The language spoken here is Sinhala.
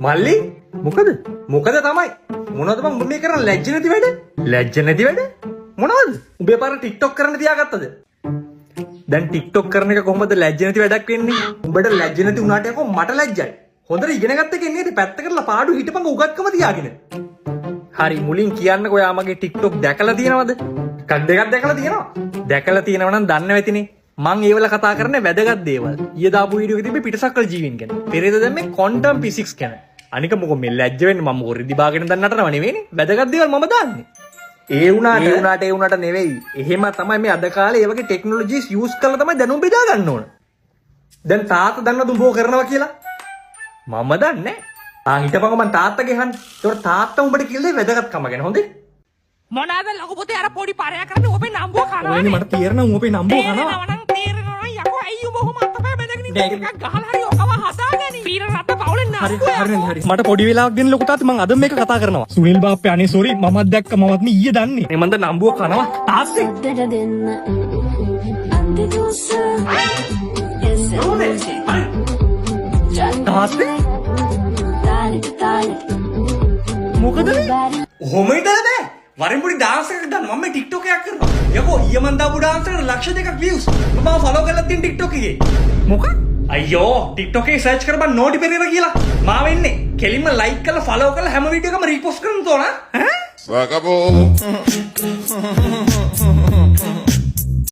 මල්ලි මොකද තමයි මොනවද බං උඹ මේ කරන ලැජ්ජ නැති වැඩ? ලැජ්ජ නැති වැඩ? මොනවද? උඹේ පාර TikTok කරන්න තියාගත්තද? දැන් TikTok කරන එක කොහොමද ලැජ්ජ නැති වැඩක් වෙන්නේ? උඹට ලැජ්ජ නැති උනාට යකෝ මට ලැජ්ජයි. හොඳට ඉගෙන ගත්ත එකේ නේද පැත්ත කරලා පාඩු හිටපන් උගත්කම තියාගෙන. හරි මුලින් කියන්නකෝ යා මගේ TikTok දැකලා තියෙනවද? එකක් දෙකක් දැකලා තියෙනවා. දැකලා තියෙනවා නම් දන්නව ඇතිනේ. මං ඒවල කතා කරන්නේ වැදගත් දේවල්. ඊයේ දාපු වීඩියෝ එකේ තිබ්බේ පිටසක්වල ජීවීන් ගැන. පෙරේද දැන් මේ ක්වොන්ටම් ෆිසික්ස් ගැන. අනික මොකෝ මේ ලැජ්ජ වෙන්නේ මම මොකෝ රිදි බාගෙන දැන් නටනව නෙවෙයිනේ. වැදගත් දේවල් මම දාන්නේ. ඒ වුණාට නෙවෙයි. එහෙම තමයි මේ අද කාලේ ඒ වගේ ටෙක්නොලොජිස් යූස් කරලා තමයි දැනුම් බෙදා ගන්න ඕන. දැන් තාත්තා දන්නවද උඹ කරනවා කියලා? මම දන්නේ නැහැ. හිටපන්කො මං තාත්තගේ අහන්න. ඒතකොට තාත්තා උඹට කියලා දෙයි වැදගත්කම ගැන හොඳේ? මොනවාද ලොකු පුතේ අර පොඩි පරයා කරන්නේ ඔබේ නම්බුව කනවා. ඔයනේ මට තේරෙනවා ඔබේ නම්බුව කනවා. තේරෙනවා යකෝ අයියෝ මොහොම අතපය බැඳගෙන ඉන්න එකක් ගහලා හරි ඔකම හදාගනි. පීර රට පවුලෙන් නම්බුව. හරි. මට පොඩි වෙලාවක් දෙන්න ලොකු තාත්තා මං අද මේක කතා කරනවා. සුනිල් බාප්පේ අනේ සෝරි මමත් දැක්ක මමත් මේ ඊයේ දන්නේ. මේ මන්ද නම්බුව කනවා. තාත්තේ. තාත්තේ. මොකද මේ? ඔහොම හිටලා බෑ. වරින් පොඩි ඩාන්ස් එකක් දාන්න මම මේ TikTok එකක් කරනවා. යකෝ ඊයේ මන් දාපු ඩාන්ස් එකට ලක්ෂ 2ක් views. මම ෆලෝ කරලා තියෙන TikTok එකේ. මොකක්? අයියෝ TikTok එකේ සර්ච් කරපන් නෝටි පෙරේරා කියලා. මාව එන්නේ. කෙලින්ම ලයික් කරලා ෆලෝ කරලා හැම වීඩියෝ එකම රීපෝස්ට් කරන්න තෝරන. ඈ? Vagabundo.